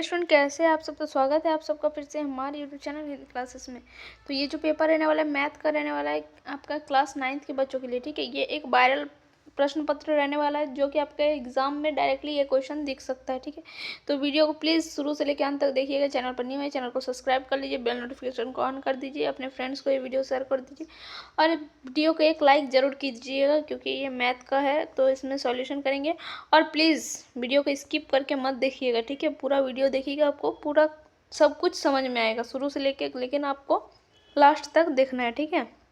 Student कैसे हैं आप सब। तो स्वागत है आप सबका फिर से हमारे यूट्यूब चैनल हिंदी क्लासेस में। तो ये जो पेपर रहने वाला है मैथ का रहने वाला है आपका क्लास 9th के बच्चों के लिए, ठीक है। ये एक वायरल प्रश्न पत्र रहने वाला है जो कि आपके एग्जाम में डायरेक्टली ये क्वेश्चन दिख सकता है, ठीक है। तो वीडियो को प्लीज़ शुरू से लेकर अंत तक देखिएगा। चैनल पर न्यू है चैनल को सब्सक्राइब कर लीजिए, बेल नोटिफिकेशन को ऑन कर दीजिए, अपने फ्रेंड्स को ये वीडियो शेयर कर दीजिए और वीडियो को एक लाइक ज़रूर कीजिएगा क्योंकि ये मैथ का है तो इसमें सॉल्यूशन करेंगे। और प्लीज़ वीडियो को स्किप करके मत देखिएगा, ठीक है। पूरा वीडियो देखिएगा, आपको पूरा सब कुछ समझ में आएगा शुरू से लेके, लेकिन आपको लास्ट तक देखना है, ठीक है।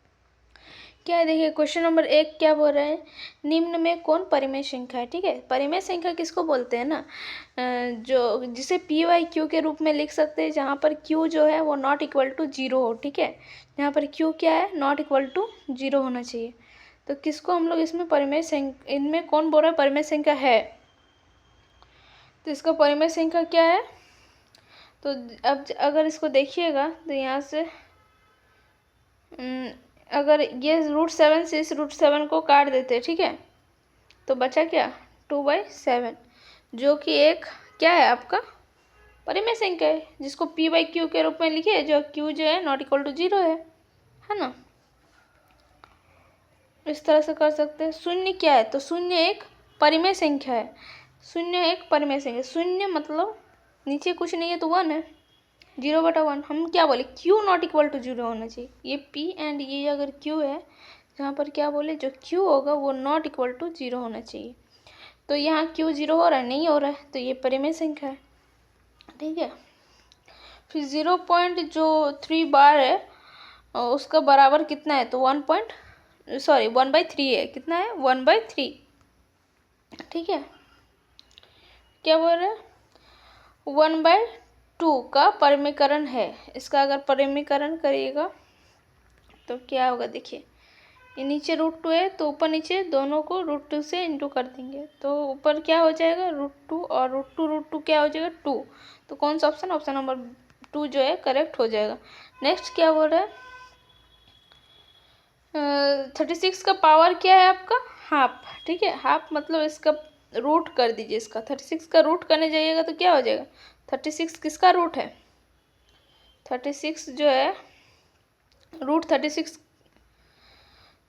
क्या है देखिए, क्वेश्चन नंबर 1 क्या बोल रहे हैं, निम्न में कौन परिमेय संख्या है, ठीक है। परिमेय संख्या किसको बोलते हैं ना, जो जिसे पी वाई क्यू के रूप में लिख सकते हैं, जहाँ पर क्यू जो है वो नॉट इक्वल टू जीरो हो, ठीक है। यहाँ पर क्यू क्या है, नॉट इक्वल टू जीरो होना चाहिए। तो किसको हम लोग इसमें परिमेय संख्या, इनमें कौन बोल रहा है परिमेय संख्या है, तो इसका परिमेय संख्या क्या है। तो अब अगर इसको देखिएगा तो यहाँ से अगर ये √7 से इस √7 को काट देते हैं, ठीक है, तो बचा क्या 2/7, जो कि एक क्या है आपका परिमेय संख्या है, जिसको p/q के रूप में लिखे, जो q जो है नॉट इक्वल टू जीरो है ना। इस तरह से कर सकते हैं। शून्य क्या है, तो शून्य एक परिमेय संख्या है। शून्य एक परिमेय संख्या, शून्य मतलब नीचे कुछ नहीं है तो 1 है, 0/1। हम क्या बोले, q not equal to zero होना चाहिए। ये p एंड ये अगर q है, जहाँ पर क्या बोले जो q होगा वो नॉट इक्वल टू जीरो होना चाहिए। तो यहाँ q 0 हो रहा है, नहीं हो रहा है, तो ये परिमेय संख्या है, ठीक है। फिर 0.3 बार है और उसका बराबर कितना है, तो 1/3 है, कितना है 1/3, ठीक है। क्या बोल रहे हैं, 1/2 का परिमीकरण है। इसका अगर परिमीकरण करिएगा तो क्या होगा, देखिए ये नीचे √2 है तो ऊपर नीचे दोनों को √2 से इंटू कर देंगे, तो ऊपर क्या हो जाएगा √2 और √2 क्या हो जाएगा 2। तो कौन सा ऑप्शन, ऑप्शन नंबर 2 जो है करेक्ट हो जाएगा। नेक्स्ट क्या बोल रहा है, 36 का पावर क्या है आपका, हाफ, ठीक है। हाफ मतलब इसका रूट कर दीजिए, इसका 36 का रूट करने जाइएगा तो क्या हो जाएगा, 36 किसका रूट है, 36 जो है √36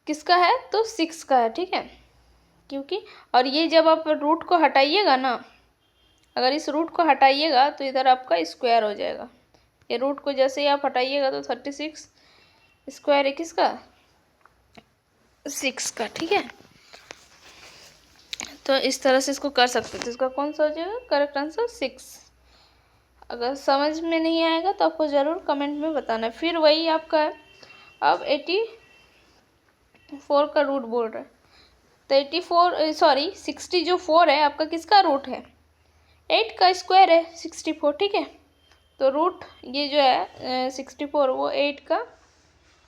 किसका है, तो 6 का है, ठीक है। क्योंकि और ये जब आप रूट को हटाइएगा ना, अगर इस रूट को हटाइएगा तो इधर आपका स्क्वायर हो जाएगा। ये रूट को जैसे ही आप हटाइएगा तो 36 स्क्वायर है किसका, 6 का, ठीक है। तो इस तरह से इसको कर सकते हैं। तो इसका कौन सा हो जाएगा करेक्ट आंसर 6। अगर समझ में नहीं आएगा तो आपको ज़रूर कमेंट में बताना। फिर वही आपका है, अब 84 का रूट बोल रहा है, तो 60 जो 4 है आपका किसका रूट है, 8 का स्क्वायर है 64, ठीक है। तो रूट ये जो है 64 वो 8 का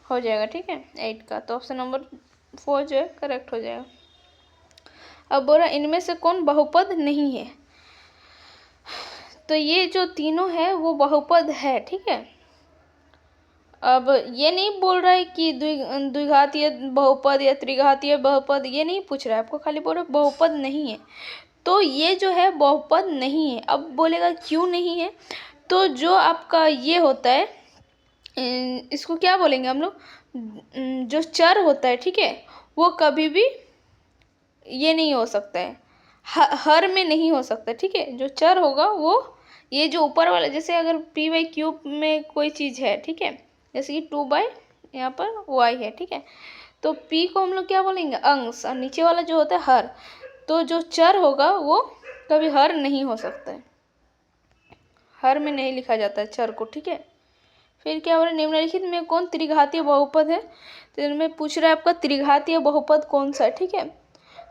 हो जाएगा, ठीक है, 8 का। तो ऑप्शन नंबर 4 जो है करेक्ट हो जाएगा। अब बोल रहा इनमें से कौन बहुपद नहीं है, तो ये जो तीनों है वो बहुपद है, ठीक है। अब ये नहीं बोल रहा है कि द्विघातीय बहुपद या त्रिघातीय बहुपद, ये नहीं पूछ रहा है आपको, खाली बोल रहा है बहुपद नहीं है। तो ये जो है बहुपद नहीं है। अब बोलेगा क्यों नहीं है, तो जो आपका ये होता है इसको क्या बोलेंगे हम लोग, जो चर होता है, ठीक है, वो कभी भी ये नहीं हो सकता है, हर में नहीं हो सकता, ठीक है। जो चर होगा वो ये जो ऊपर वाला, जैसे अगर p/q में कोई चीज़ है, ठीक है, जैसे कि 2 बाई यहाँ पर y है, ठीक है, तो p को हम लोग क्या बोलेंगे अंश, और नीचे वाला जो होता है हर। तो जो चर होगा वो कभी हर नहीं हो सकता है, हर में नहीं लिखा जाता है चर को, ठीक है। फिर क्या हो रहा है, निम्नलिखित में कौन त्रिघातीय बहुपद है, तो इनमें पूछ रहा है आपका त्रिघातीय बहुपद कौन सा है, ठीक है।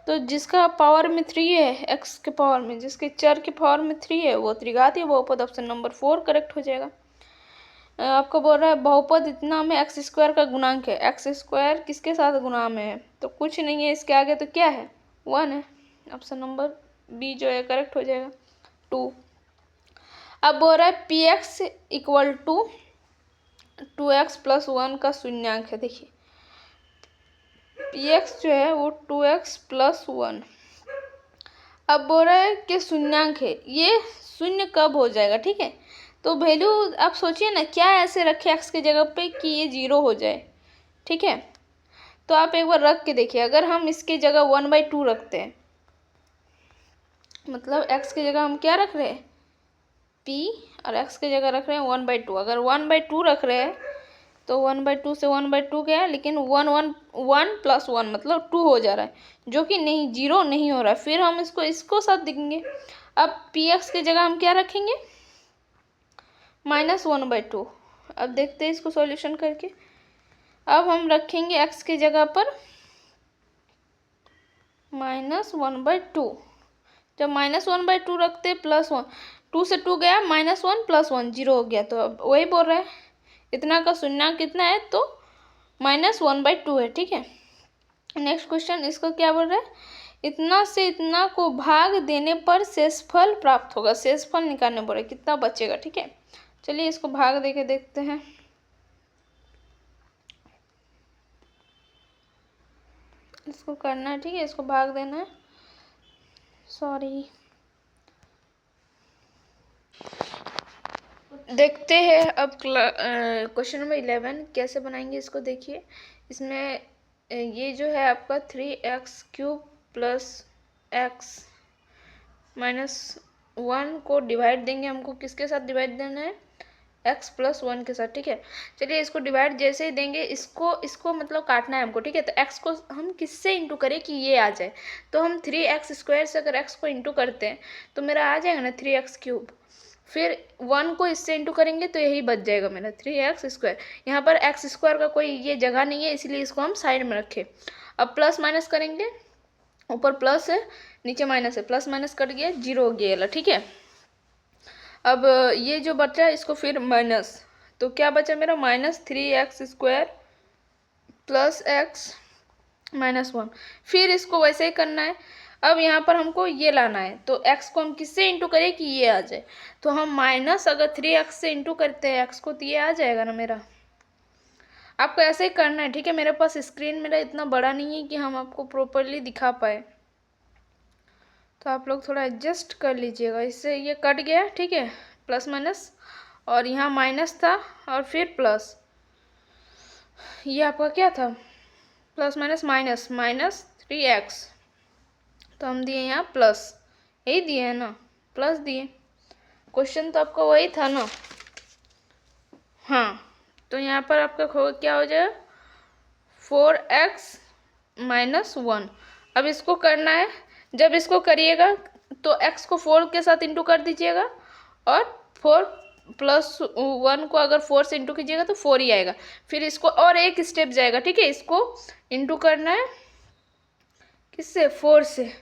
तो जिसका पावर में 3 है, x के पावर में, जिसके चर के पावर में 3 है, वो त्रिघातीय बहुपद, ऑप्शन नंबर 4 करेक्ट हो जाएगा। आपको बोल रहा है बहुपद इतना में x² का गुणांक है, x² किसके साथ गुणा में है, तो कुछ नहीं है इसके आगे, तो क्या है 1 है, ऑप्शन नंबर बी जो है करेक्ट हो जाएगा 2। अब बोल रहा है px इक्वल टू 2x + 1 का शून्यांक है। देखिए px जो है वो 2x + 1, अब बोल रहा है कि शून्यांक है, ये शून्य कब हो जाएगा, ठीक है। तो वैल्यू आप सोचिए ना, क्या ऐसे रखे एक्स की जगह पे कि ये 0 हो जाए, ठीक है। तो आप एक बार रख के देखिए, अगर हम इसकी जगह 1/2 रखते हैं, मतलब एक्स की जगह हम क्या रख रहे हैं, p, और एक्स की जगह रख रहे हैं 1/2। अगर 1/2 रख रहे हैं तो 1/2 से 1/2 क्या है, लेकिन 1 प्लस 1 मतलब 2 हो जा रहा है, जो कि नहीं, 0 नहीं हो रहा है। फिर हम इसको साथ देंगे। अब पी एक्स की जगह हम क्या रखेंगे, -1/2। अब देखते हैं इसको सॉल्यूशन करके। अब हम रखेंगे एक्स की जगह पर -1/2। जब -1/2 रखते +1, 2 से 2 गया, -1 + 1 0 हो गया। तो अब वही बोल रहा है, इतना का शून्यांक कितना है, तो -1/2 है, ठीक है। नेक्स्ट क्वेश्चन, इसको क्या बोल रहा है, इतना से इतना को भाग देने पर शेषफल प्राप्त होगा। शेषफल निकालने बोल रहे, कितना बचेगा, ठीक है। चलिए इसको भाग दे के देखते हैं। इसको करना है, ठीक है, इसको भाग देना है, सॉरी। देखते हैं अब क्वेश्चन नंबर 11 कैसे बनाएंगे, इसको देखिए। इसमें ये जो है आपका 3x³ + x - 1 को डिवाइड देंगे। हमको किसके साथ डिवाइड देना है, x + 1 के साथ, ठीक है। चलिए इसको डिवाइड जैसे ही देंगे, इसको मतलब काटना है हमको, ठीक है। तो x को हम किससे इंटू करें कि ये आ जाए, तो हम 3x² से अगर x को इंटू करते हैं तो मेरा आ जाएगा ना 3x³। फिर 1 को इससे इंटू करेंगे तो यही बच जाएगा मेरा 3x²। यहाँ पर x² का कोई ये जगह नहीं है, इसलिए इसको हम साइड में रखें। अब प्लस माइनस करेंगे, ऊपर प्लस है नीचे माइनस है, प्लस माइनस कट गया, 0 हो गया, ठीक है। अब ये जो बचा इसको फिर माइनस, तो क्या बचा मेरा, -3x² + x - 1। फिर इसको वैसे ही करना है। अब यहाँ पर हमको ये लाना है, तो x को हम किससे इंटू करें कि ये आ जाए, तो हम माइनस अगर 3x से इंटू करते हैं x को, तो ये आ जाएगा ना मेरा। आपको ऐसे ही करना है, ठीक है। मेरे पास स्क्रीन मेरा इतना बड़ा नहीं है कि हम आपको प्रॉपरली दिखा पाए, तो आप लोग थोड़ा एडजस्ट कर लीजिएगा। इससे ये कट गया, ठीक है, प्लस माइनस, और यहाँ माइनस था और फिर प्लस, ये आपका क्या था, प्लस माइनस माइनस, -3x, तो हम दिए यहाँ प्लस, यही दिए है ना, प्लस दिए। क्वेश्चन तो आपका वही था ना, हाँ। तो यहाँ पर आपका क्या हो जाएगा, 4x - 1। अब इसको करना है, जब इसको करिएगा तो x को 4 के साथ इंटू कर दीजिएगा, और 4 + 1 को अगर 4 से इंटू कीजिएगा तो 4 ही आएगा। फिर इसको और एक स्टेप जाएगा, ठीक है। इसको इंटू करना है किससे, 4 से।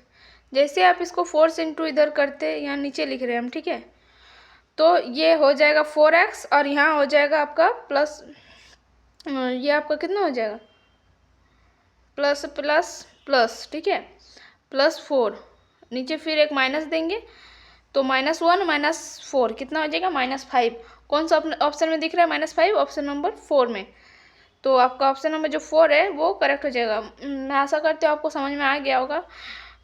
जैसे आप इसको 4 से इंटू इधर करते, यहाँ नीचे लिख रहे हैं हम, ठीक है। तो ये हो जाएगा 4x, और यहाँ हो जाएगा आपका प्लस, ये आपका कितना हो जाएगा, प्लस प्लस प्लस, ठीक है, +4। नीचे फिर एक माइनस देंगे, तो -1 - 4 कितना हो जाएगा, -5। कौन सा ऑप्शन में दिख रहा है, -5, ऑप्शन नंबर 4 में। तो आपका ऑप्शन नंबर जो 4 है वो करेक्ट हो जाएगा। मैं आशा करती हूँ आपको समझ में आ गया होगा।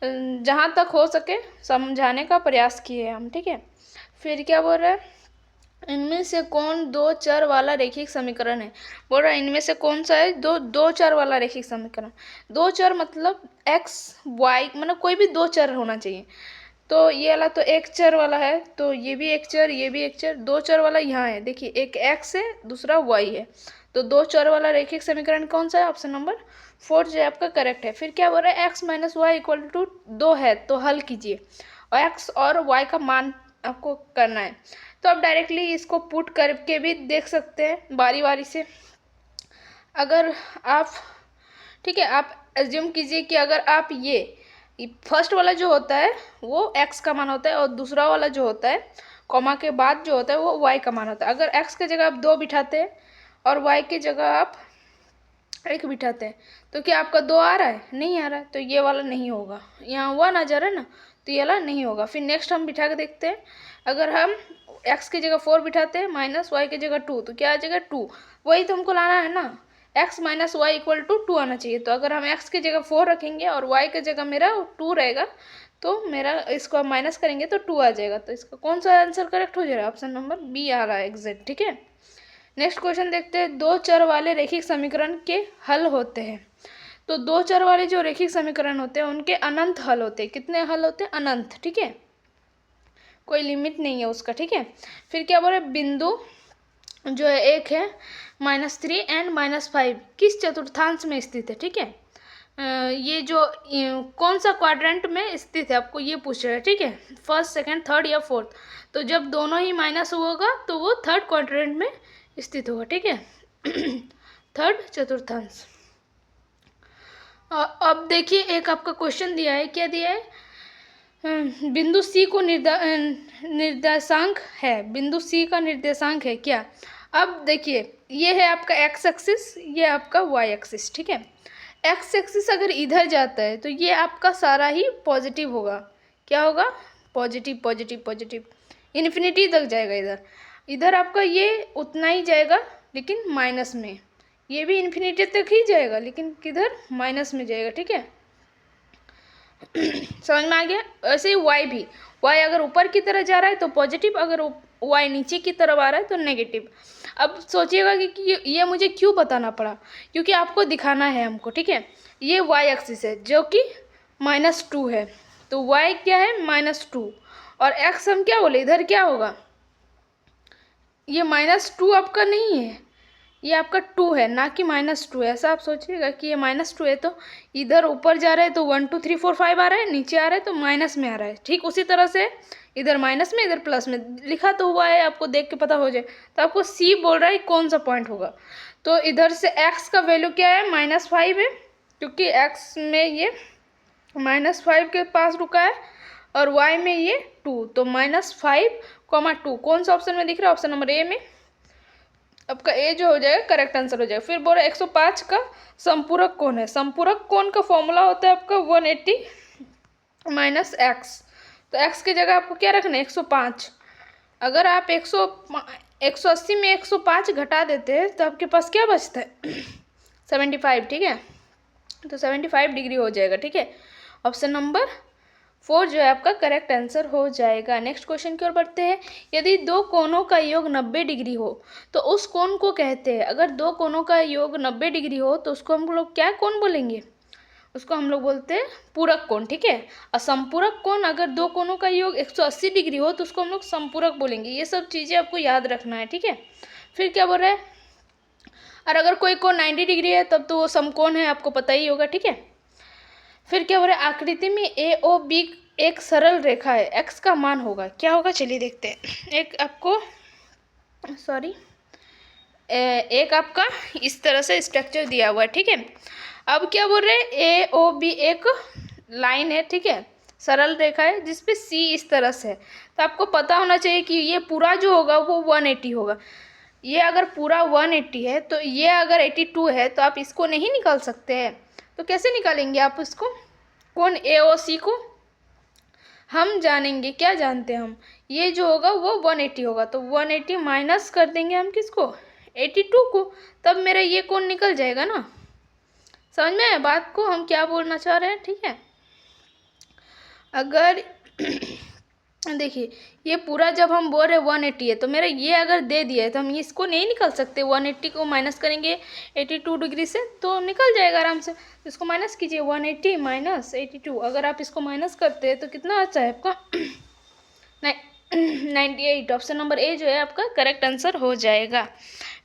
जहाँ तक हो सके समझाने का प्रयास किए हम, ठीक है। फिर क्या बोल रहा है, इनमें से कौन दो चर वाला रैखिक समीकरण है। बोल रहा है इनमें से कौन सा है, दो चर वाला रैखिक समीकरण। दो चर मतलब x y, मतलब कोई भी दो चर होना चाहिए। तो ये वाला तो एक चर वाला है, तो ये भी एक चर, ये भी एक चर। दो चर वाला यहाँ है, देखिए, एक x है, दूसरा y है। तो दो चर वाला रैखिक समीकरण कौन सा है, ऑप्शन नंबर 4 जो आपका करेक्ट है। फिर क्या बोल रहा है, x - y = 2 है, तो हल कीजिए, और x और y का मान आपको करना है। तो आप डायरेक्टली इसको पुट करके भी देख सकते हैं बारी बारी से। अगर आप, ठीक है, आप एज्यूम कीजिए कि अगर आप ये फर्स्ट वाला जो होता है वो x का मान होता है, और दूसरा वाला जो होता है कॉमा के बाद जो होता है वो y का मान होता है। अगर x की जगह आप 2 बिठाते हैं और y की जगह आप 1 बिठाते हैं, तो क्या आपका 2 आ रहा है, नहीं आ रहा है, तो ये वाला नहीं होगा। यहाँ 1 आ जा रहा है ना, तो ये वाला नहीं होगा। फिर नेक्स्ट हम बिठा के देखते हैं, अगर हम x की जगह 4 बिठाते हैं, -y की जगह 2, तो क्या आ जाएगा, 2। वही तो हमको लाना है ना, x - y = 2 आना चाहिए। तो अगर हम x की जगह 4 रखेंगे और y की जगह मेरा 2 रहेगा, तो मेरा इसको माइनस करेंगे तो 2 आ जाएगा। तो इसका कौन सा आंसर करेक्ट हो जाएगा? ऑप्शन नंबर बी आ रहा है एग्जैक्ट। ठीक है, नेक्स्ट क्वेश्चन देखते हैं। दो चर वाले रैखिक समीकरण के हल होते हैं। तो दो चर वाले जो रैखिक समीकरण होते हैं उनके अनंत हल होते हैं। कितने हल होते हैं? अनंत। ठीक है, कोई लिमिट नहीं है उसका। ठीक है, फिर क्या बोले, बिंदु जो है एक है -3 एंड -5 किस चतुर्थांश में स्थित है? ठीक है, ये जो कौन सा क्वाड्रेंट में स्थित है आपको ये पूछ रहा है। ठीक है, फर्स्ट, सेकंड, थर्ड या फोर्थ। तो जब दोनों ही माइनस होगा तो वो थर्ड क्वाड्रेंट में स्थित होगा। ठीक है, थर्ड चतुर्थांश। अब देखिए, एक आपका क्वेश्चन दिया है, क्या दिया है? बिंदु सी को निर्देशांक है, बिंदु सी का निर्देशांक है क्या? अब देखिए, ये है आपका एक्स एक्सिस, ये आपका वाई एक्सिस। ठीक है, एक्स एक्सिस अगर इधर जाता है तो ये आपका सारा ही पॉजिटिव होगा। क्या होगा? पॉजिटिव पॉजिटिव पॉजिटिव, इन्फिनिटी तक जाएगा। इधर इधर आपका ये उतना ही जाएगा लेकिन माइनस में, ये भी इन्फिनिटी तक ही जाएगा लेकिन किधर? माइनस में जाएगा। ठीक है, समझ में आ गया? ऐसे ही वाई भी, वाई अगर ऊपर की तरह जा रहा है तो पॉजिटिव, अगर वाई नीचे की तरफ आ रहा है तो नेगेटिव। अब सोचिएगा कि ये मुझे क्यों बताना पड़ा, क्योंकि आपको दिखाना है हमको। ठीक है, ये वाई एक्सिस है जो कि -2 है, तो वाई क्या है? -2, और एक्स हम क्या बोले, इधर क्या होगा? ये -2 आपका नहीं है, ये आपका 2 है, ना कि -2। ऐसा आप सोचिएगा कि ये -2 है तो इधर ऊपर जा रहा है तो 1 2 3 4 5 आ रहा है, नीचे आ रहा है तो माइनस में आ रहा है। ठीक उसी तरह से इधर माइनस में, इधर प्लस में लिखा तो हुआ है, आपको देख के पता हो जाए। तो आपको सी बोल रहा है कौन सा पॉइंट होगा। तो इधर से एक्स का वैल्यू क्या है? -5 है, क्योंकि एक्स में ये -5 के पास रुका है और वाई में ये 2, तो -5, 2 कौन सा ऑप्शन में दिख रहा है? ऑप्शन नंबर ए में। आपका ए जो हो जाएगा करेक्ट आंसर हो जाएगा। फिर बोल रहे 105 का संपूरक कोण है। संपूरक कोण का फॉर्मूला होता है आपका 180 - x। तो x की जगह आपको क्या रखना है? 105। अगर आप 180 में 105 घटा देते हैं तो आपके पास क्या बचता है? 75। ठीक है, तो 75 डिग्री हो जाएगा। ठीक है, ऑप्शन नंबर 4 जो है आपका करेक्ट आंसर हो जाएगा। नेक्स्ट क्वेश्चन की ओर बढ़ते हैं। यदि दो कोणों का योग 90 डिग्री हो तो उस कोण को कहते हैं, अगर दो कोणों का योग 90 डिग्री हो तो उसको हम लोग क्या कोण बोलेंगे? उसको हम लोग बोलते हैं पूरक कोण। ठीक है, और संपूरक कोण, अगर दो कोणों का योग 180 डिग्री हो तो उसको हम लोग संपूरक बोलेंगे। ये सब चीज़ें आपको याद रखना है। ठीक है, फिर क्या बोल रहा है? और अगर कोई कोण 90 डिग्री है तब तो वो समकोण है, आपको पता ही होगा। ठीक है, फिर क्या हो रहा है? आकृति में ए ओ बी एक सरल रेखा है, एक्स का मान होगा, क्या होगा? चलिए देखते हैं। एक आपको एक आपका इस तरह से स्ट्रक्चर दिया हुआ है। ठीक है, अब क्या बोल रहे हैं? ए ओ बी एक लाइन है। ठीक है, सरल रेखा है जिसपे सी इस तरह से है। तो आपको पता होना चाहिए कि ये पूरा जो होगा वो 180 होगा। ये अगर पूरा 180 है तो ये अगर 82 है तो आप इसको नहीं निकाल सकते हैं। तो कैसे निकालेंगे आप इसको? कौन? ए ओ सी को हम जानेंगे, क्या जानते हैं हम? ये जो होगा वो 180 होगा, तो 180 माइनस कर देंगे हम किसको? 82 को, तब मेरा ये कोण निकल जाएगा ना। समझ में आया बात को हम क्या बोलना चाह रहे हैं? ठीक है, अगर देखिए ये पूरा जब हम बोल रहे 180 है तो मेरा ये अगर दे दिया है तो हम इसको नहीं निकाल सकते। 180 को माइनस करेंगे 82 डिग्री से तो निकल जाएगा आराम से। तो इसको माइनस कीजिए, 180 - 82। अगर आप इसको माइनस करते हैं तो कितना आता है आपका? 98। ऑप्शन नंबर ए जो है आपका करेक्ट आंसर हो जाएगा।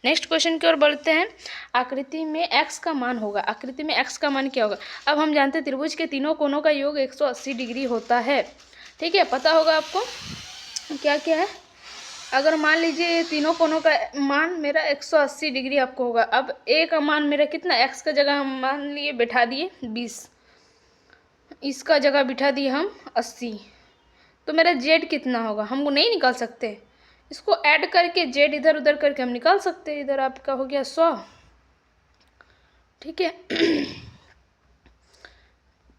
नेक्स्ट क्वेश्चन की ओर बढ़ते हैं। आकृति में x का मान होगा, आकृति में x का मान क्या होगा? अब हम जानते हैं त्रिभुज के तीनों कोणों का योग 180 डिग्री होता है। ठीक है, पता होगा आपको क्या क्या है। अगर मान लीजिए ये तीनों कोणों का मान मेरा 180 डिग्री आपको होगा। अब a का मान मेरा कितना? x का जगह हम मान लिए बैठा दिए 20, इसका जगह बिठा दिए हम 80, तो मेरा z कितना होगा? हम वो नहीं निकाल सकते। इसको ऐड करके z इधर उधर करके हम निकाल सकते हैं। इधर आपका हो गया 100। ठीक है,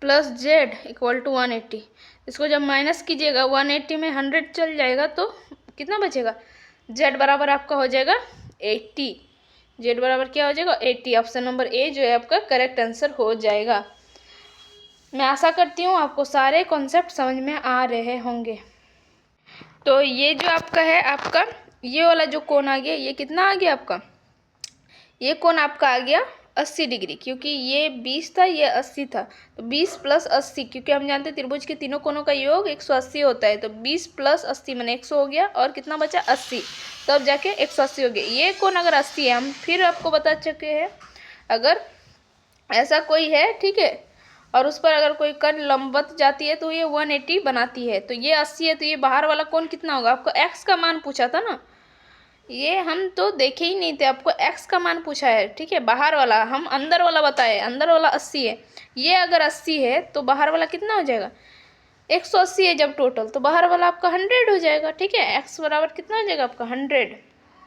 प्लस z इक्वल टू 180। इसको जब माइनस कीजिएगा 180 में 100 चल जाएगा तो कितना बचेगा? z बराबर आपका हो जाएगा 80। z बराबर क्या हो जाएगा? 80। ऑप्शन नंबर ए जो है आपका करेक्ट आंसर हो जाएगा। मैं आशा करती हूँ आपको सारे कॉन्सेप्ट समझ में आ रहे होंगे। तो ये जो आपका है, आपका ये वाला जो कोण आ गया, ये कितना आ गया आपका, ये कोण आपका आ गया 80 डिग्री, क्योंकि ये 20 था, ये 80 था, तो 20 + 80, क्योंकि हम जानते हैं त्रिभुज के तीनों कोणों का योग 180 होता है, तो 20 + 80 मैंने 100 हो गया, और कितना बचा 80, तब जाके 180 हो गया। ये कोण अगर 80 है, हम फिर आपको बता चुके हैं, अगर ऐसा कोई है, ठीक है, और उस पर अगर कोई कण लंबवत जाती है तो ये 180 बनाती है, तो ये 80 है, तो ये बाहर वाला कोण कितना होगा, आपको x का मान पूछा था ना, ये हम तो देखे ही नहीं थे, आपको x का मान पूछा है, ठीक है, बाहर वाला हम अंदर वाला बताए, अंदर वाला 80 है, ये अगर 80 है तो बाहर वाला कितना हो जाएगा 180 है जब टोटल, तो बाहर वाला आपका 100 हो जाएगा, ठीक है, x बराबर कितना हो जाएगा आपका 100,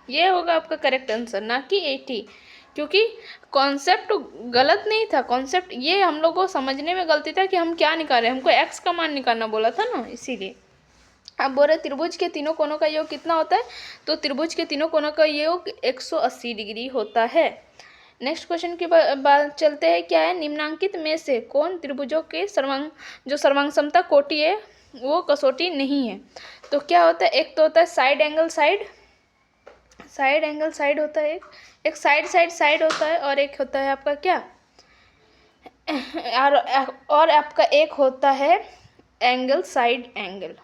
ये होगा आपका करेक्ट आंसर, ना कि 80, क्योंकि कॉन्सेप्ट गलत नहीं था, कॉन्सेप्ट ये हम लोग को समझने में गलती था कि हम क्या निकाल रहे हैं, हमको x का मान निकालना बोला था ना, इसीलिए। अब बोल रहे त्रिभुज के तीनों कोणों का योग कितना होता है, तो त्रिभुज के तीनों कोणों का योग 180 डिग्री होता है। नेक्स्ट क्वेश्चन की बात चलते हैं, क्या है, निम्नांकित में से कौन त्रिभुजों के जो सर्वांग कोटि है वो कसौटी नहीं है, तो क्या होता है, एक तो होता है साइड एंगल साइड होता है, एक साइड होता है, और एक होता है आपका क्या, और आपका एक होता है एंगल साइड एंगल,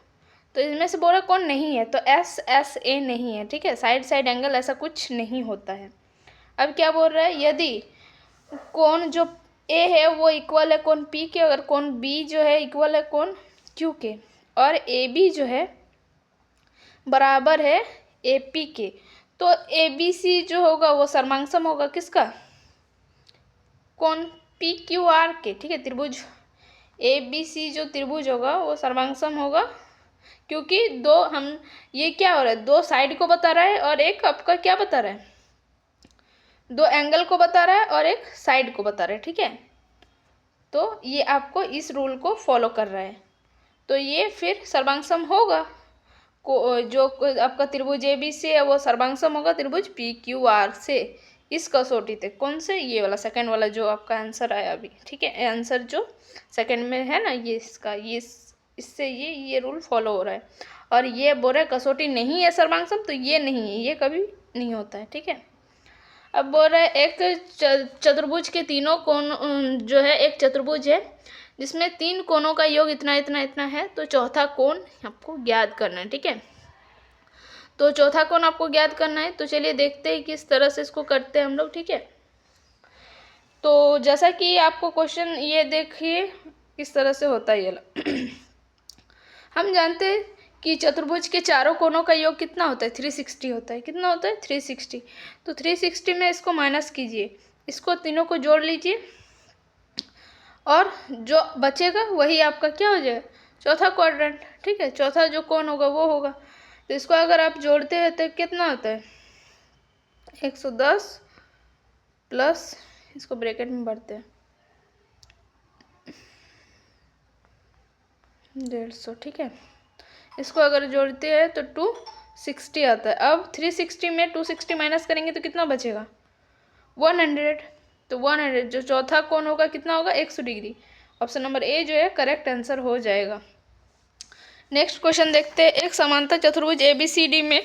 तो इसमें से बोला कौन नहीं है, तो SSA नहीं है, ठीक है, साइड एंगल ऐसा कुछ नहीं होता है। अब क्या बोल रहा है, यदि कोण जो A है वो इक्वल है कोण P के, अगर कोण B जो है इक्वल है कोण Q के, और AB जो है बराबर है AP के, तो ABC जो होगा वो सर्वांगसम होगा किसका, कोण PQR के, ठीक है, त्रिभुज ABC जो त्रिभुज होगा वो सर्वांगसम होगा, क्योंकि दो हम ये क्या हो रहा है, दो साइड को बता रहा है और एक आपका क्या बता रहा है, दो एंगल को बता रहा है और एक साइड को बता रहा है, ठीक है, तो ये आपको इस रूल को फॉलो कर रहा है, तो ये फिर सर्वांगसम होगा, जो आपका त्रिभुज ABC है वो सर्वांगसम होगा त्रिभुज PQR से, इस कसौटी से, कौन से, ये वाला सेकंड वाला जो आपका आंसर आया अभी, ठीक है, आंसर जो सेकंड में है ना, ये इसका, ये इससे ये रूल फॉलो हो रहा है, और ये बोल रहा है कसौटी नहीं है सर्वांगसम, तो ये नहीं है, ये कभी नहीं होता है, ठीक है। अब बोल रहा है एक चतुर्भुज के तीनों कोण जो है, एक चतुर्भुज है जिसमें 3 कोणों का योग इतना इतना इतना है, तो चौथा कोण आपको ज्ञात करना है, ठीक है, तो चौथा कोण आपको ज्ञात करना है, तो चलिए देखते हैं किस तरह से इसको करते हैं हम लोग, ठीक है। तो जैसा कि आपको क्वेश्चन ये देखिए किस तरह से होता है ये हम जानते हैं कि चतुर्भुज के चारों कोणों का योग कितना होता है, 360 होता है, कितना होता है 360, तो 360 में इसको माइनस कीजिए, इसको तीनों को जोड़ लीजिए, और जो बचेगा वही आपका क्या हो जाएगा, चौथा क्वाड्रेंट, ठीक है, चौथा जो कोण होगा वो होगा, तो इसको अगर आप जोड़ते हैं तो कितना होता है 110 प्लस, इसको ब्रैकेट में भरते हैं 150, ठीक है, इसको अगर जोड़ते हैं तो 260 आता है। अब 360 में 260 माइनस करेंगे तो कितना बचेगा 100, तो 100 जो चौथा कोण होगा कितना होगा 100 डिग्री, ऑप्शन नंबर ए जो है करेक्ट आंसर हो जाएगा। नेक्स्ट क्वेश्चन देखते हैं, एक समांतर चतुर्भुज ABCD में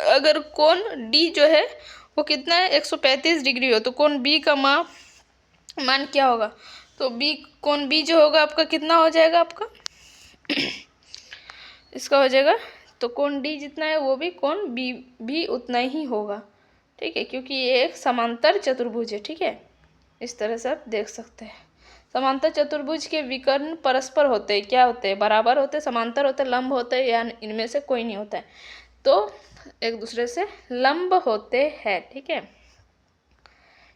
अगर कोण D जो है वो कितना है 135 डिग्री हो, तो कोण B का मान क्या होगा, तो कोण B जो होगा आपका कितना हो जाएगा आपका इसका हो जाएगा, तो कोण D जितना है वो भी कोण B भी उतना ही होगा, ठीक है, क्योंकि ये एक समांतर चतुर्भुज है, ठीक है, इस तरह से आप देख सकते हैं। समांतर चतुर्भुज के विकर्ण परस्पर होते हैं, क्या होते हैं, बराबर होते हैं, समांतर होते हैं, लंब होते हैं, या इनमें से कोई नहीं होता है, तो एक दूसरे से लंब होते हैं, ठीक है।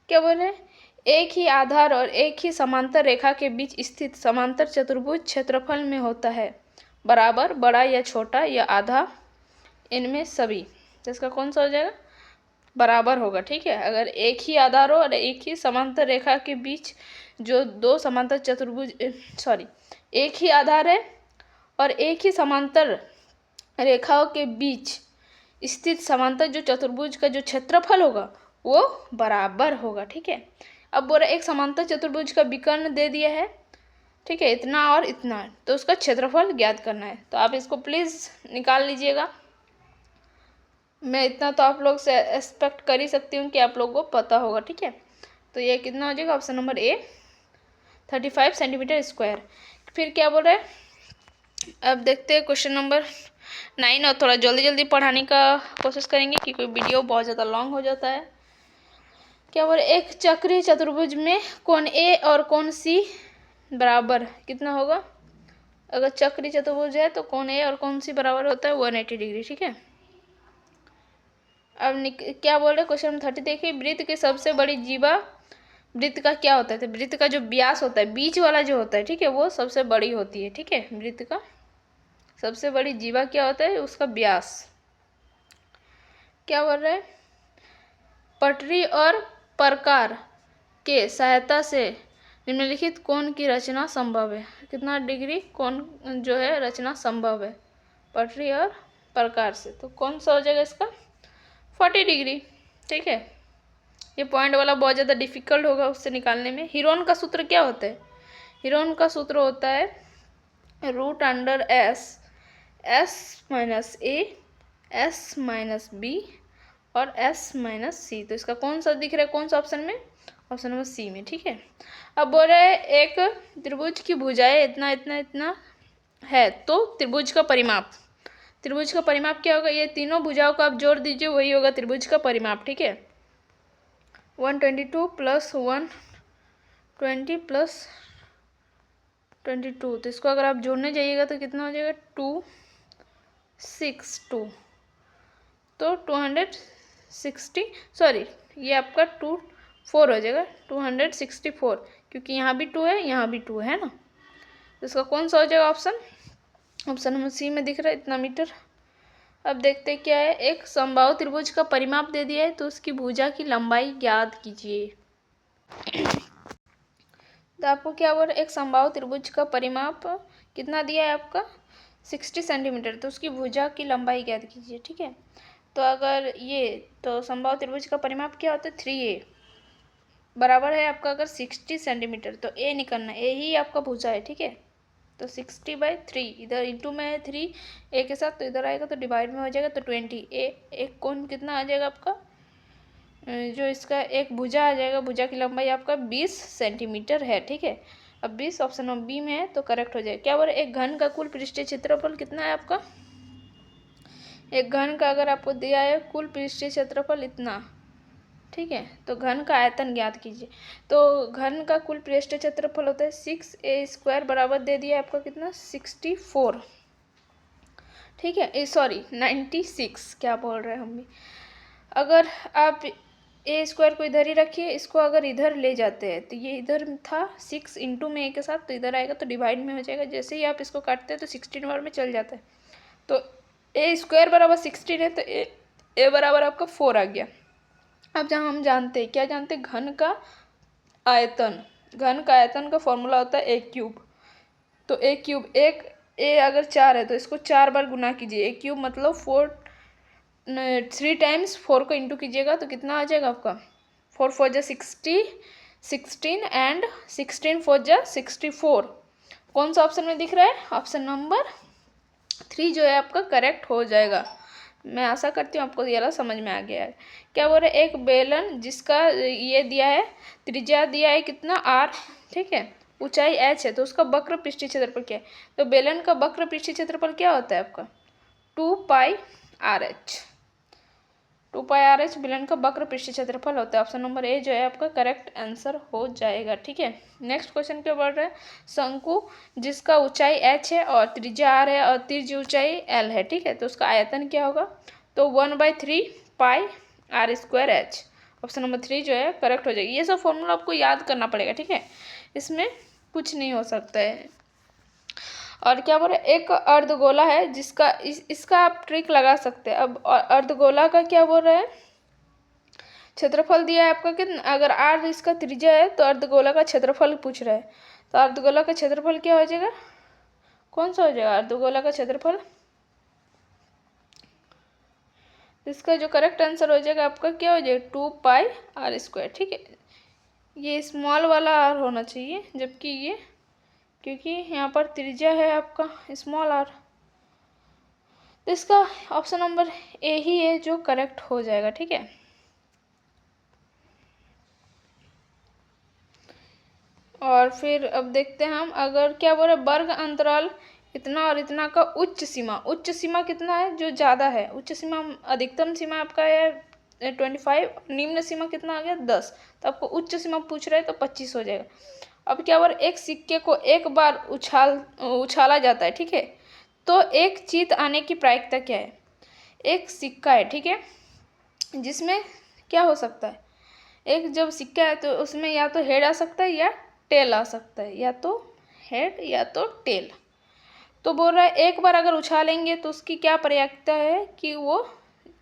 क्या बोल रहे हैं, एक ही आधार और एक ही समांतर रेखा के बीच स्थित समांतर चतुर्भुज क्षेत्रफल में होता है बराबर, बड़ा या छोटा या आधा, इनमें सभी, तो इसका कौन सा हो जाएगा बराबर होगा, ठीक है। अगर एक ही आधार हो और एक ही समांतर रेखा के बीच जो दो समांतर चतुर्भुज एक ही आधार है और एक ही समांतर रेखाओं के बीच स्थित समांतर जो चतुर्भुज का जो क्षेत्रफल होगा वो बराबर होगा, ठीक है। अब बोला एक समांतर चतुर्भुज का विकर्ण दे दिया है, ठीक है, इतना और इतना, तो उसका क्षेत्रफल ज्ञात करना है। तो आप इसको प्लीज़ निकाल लीजिएगा। मैं इतना तो आप लोग से एक्सपेक्ट कर ही सकती हूँ कि आप लोगों को पता होगा, ठीक है। तो ये कितना हो जाएगा, option number A 35 centimetre square. फिर क्या बोल रहे हैं, अब देखते हैं क्वेश्चन नंबर 9, और थोड़ा जल्दी जल्दी पढ़ाने का कोशिश करेंगे क्योंकि वीडियो बहुत ज़्यादा लॉन्ग हो जाता है। क्या बोल रहे, एक चक्रीय चतुर्भुज में कोण ए और कोण सी बराबर कितना होगा। अगर चक्रीय चतुर्भुज है तो कोण ए और कोण सी बराबर होता है 180 डिग्री, ठीक है। अब क्या बोल रहे क्वेश्चन नंबर 30 देखिए, वृत्त की सबसे बड़ी जीवा, वृत्त का क्या होता है, तो वृत्त का जो व्यास होता है, बीच वाला जो होता है, ठीक है, वो सबसे बड़ी होती है, ठीक है। वृत्त का सबसे बड़ी जीवा क्या होता है, उसका व्यास। क्या बोल रहे हैं, पटरी और प्रकार के सहायता से निम्नलिखित कोण की रचना संभव है। कितना डिग्री कोण जो है रचना संभव है पटरी और प्रकार से, तो कौन सा हो जाएगा इसका 40 डिग्री, ठीक है। ये पॉइंट वाला बहुत ज़्यादा डिफिकल्ट होगा उससे निकालने में। हीरोन का सूत्र क्या होता है, हीरोन का सूत्र होता है √S, S माइनस ए, S माइनस बी और S माइनस सी। तो इसका कौन सा दिख रहा है, कौन सा ऑप्शन में, ऑप्शन नंबर सी में, ठीक है। अब बोल रहे हैं एक त्रिभुज की भुजाएं इतना इतना इतना है, तो त्रिभुज का परिमाप, त्रिभुज का परिमाप क्या होगा, ये तीनों भुजाओं को आप जोड़ दीजिए, वही होगा त्रिभुज का परिमाप, ठीक है। 122 प्लस 120 प्लस 22, तो इसको अगर आप जोड़ने जाइएगा तो कितना हो जाएगा 262, तो 260, सॉरी ये आपका 24 हो जाएगा 264, क्योंकि यहाँ भी 2 है यहाँ भी 2 है ना। तो इसका कौन सा हो जाएगा ऑप्शन, ऑप्शन नंबर सी में दिख रहा है इतना मीटर। अब देखते हैं क्या है, एक समबाहु त्रिभुज का परिमाप दे दिया है, तो उसकी भुजा की लंबाई ज्ञात कीजिए। तो आपको क्या बोल रहा है, एक समबाहु त्रिभुज का परिमाप कितना दिया है आपका 60 सेंटीमीटर, तो उसकी भुजा की लंबाई ज्ञात कीजिए, ठीक है। तो अगर ये, तो समबाहु त्रिभुज का परिमाप क्या होता है 3a बराबर है आपका अगर 60 सेंटीमीटर, तो a निकलना, a ही आपका भुजा है, ठीक है। तो 60/3, इधर इंटू में है 3 a के साथ, तो इधर आएगा तो डिवाइड में हो जाएगा, तो 20 a, एक कोण कितना आ जाएगा आपका, जो इसका एक भुजा आ जाएगा, भुजा की लंबाई आपका 20 सेंटीमीटर है, ठीक है। अब 20 ऑप्शन नंबर बी में है तो करेक्ट हो जाएगा। क्या बोल रहे, एक घन का कुल पृष्ठीय क्षेत्रफल कितना है आपका, एक घन का अगर आपको दिया है कुल पृष्ठीय क्षेत्रफल इतना, ठीक है, तो घन का आयतन ज्ञात कीजिए। तो घन का कुल पृष्ठीय क्षेत्रफल होता है 6a² बराबर दे दिया आपका कितना 64, ठीक है, सॉरी 96, क्या बोल रहे हैं हम भी। अगर आप a² को इधर ही रखिए, इसको अगर इधर ले जाते हैं तो ये इधर था 6 इंटू में a के साथ, तो इधर आएगा तो डिवाइड में हो जाएगा, जैसे ही आप इसको काटते हैं तो 16 बार में चल जाता है, तो a² बराबर 16 है, तो a बराबर आपका 4 आ गया। अब जहाँ हम जानते हैं, क्या जानते हैं, घन का आयतन, घन का आयतन का फॉर्मूला होता है a³, तो a³, एक a अगर 4 है तो इसको 4 बार गुना कीजिए, a³ मतलब 3 टाइम्स 4 को इंटू कीजिएगा तो कितना आ जाएगा आपका 4 4 जा 60, 16 एंड 16 4 जा 64। कौन सा ऑप्शन में दिख रहा है, ऑप्शन नंबर 3 जो है आपका करेक्ट हो जाएगा। मैं आशा करती हूँ आपको ये वाला समझ में आ गया है। क्या बोल रहे, एक बेलन जिसका ये दिया है, त्रिज्या दिया है कितना r, ठीक है, ऊंचाई h है, तो उसका वक्र पृष्ठीय क्षेत्रफल क्या है, तो बेलन का वक्र पृष्ठीय क्षेत्रफल क्या होता है आपका 2πRh, 2πRh बेलन का वक्र पृष्ठीय क्षेत्रफल होता है। ऑप्शन नंबर ए जो है आपका करेक्ट आंसर हो जाएगा, ठीक है। नेक्स्ट क्वेश्चन क्या बढ़ रहा है, शंकु जिसका ऊंचाई h है और त्रिज्या r है और तिर्य ऊंचाई l है, ठीक है, तो उसका आयतन क्या होगा, तो 1/3πr²h, ऑप्शन नंबर 3 जो है करेक्ट हो जाएगी। ये सब फॉर्मूला आपको याद करना पड़ेगा, ठीक है, इसमें कुछ नहीं हो सकता है। और क्या बोल रहे, एक अर्धगोला है जिसका इसका आप ट्रिक लगा सकते हैं। अब अर्धगोला का क्या बोल रहे हैं, क्षेत्रफल दिया है आपका कितना, अगर r इसका त्रिज्या है तो अर्धगोला का क्षेत्रफल पूछ रहा है, तो अर्धगोला का क्षेत्रफल क्या हो जाएगा, कौन सा हो जाएगा अर्धगोला का क्षेत्रफल, इसका जो करेक्ट आंसर हो जाएगा आपका क्या हो जाएगा 2πr², ठीक है। ये स्मॉल वाला r होना चाहिए, जबकि ये क्योंकि यहाँ पर त्रिज्या है आपका स्मॉल आर। तो इसका ऑप्शन नंबर ए ही है जो करेक्ट हो जाएगा, ठीक है। और फिर अब देखते हैं हम, अगर क्या बोल रहे वर्ग अंतराल इतना और इतना का उच्च सीमा कितना है जो ज़्यादा है, उच्च सीमा अधिकतम सीमा आपका है 25, निम्न सीमा कितना आ गया 10, तो आपको उच्च सीमा पूछ रहे हैं तो 25 हो जाएगा। अब क्या बोल रहे एक सिक्के को एक बार उछाला जाता है, ठीक है, तो एक जीत आने की प्रायिकता क्या है। एक सिक्का है, ठीक है, जिसमें क्या हो सकता है, एक जब सिक्का है तो उसमें या तो हेड आ सकता है या टेल आ सकता है, या तो हेड या तो टेल। तो बोल रहा है एक बार अगर उछालेंगे तो उसकी क्या प्रायिकता है कि वो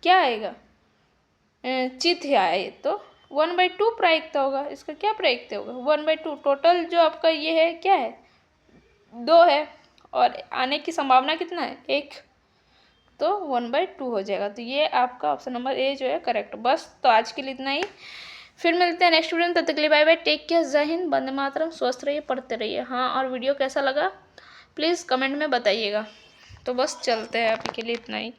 क्या आएगा, चित ही आए, तो 1/2 प्रायिकता होगा। इसका क्या प्रायिकता होगा 1/2। टोटल जो आपका ये है क्या है 2 है, और आने की संभावना कितना है 1, तो 1/2 हो जाएगा। तो ये आपका ऑप्शन नंबर ए जो है करेक्ट। बस तो आज के लिए इतना ही, फिर मिलते हैं नेक्स्ट वीडियो में, तब तक के लिए बाय बाय, टेक केयर, जय हिंद, वंदे मातरम, स्वस्थ रहिए, पढ़ते रहिए। हाँ, और वीडियो कैसा लगा प्लीज़ कमेंट में बताइएगा। तो बस चलते हैं, अभी के लिए इतना ही।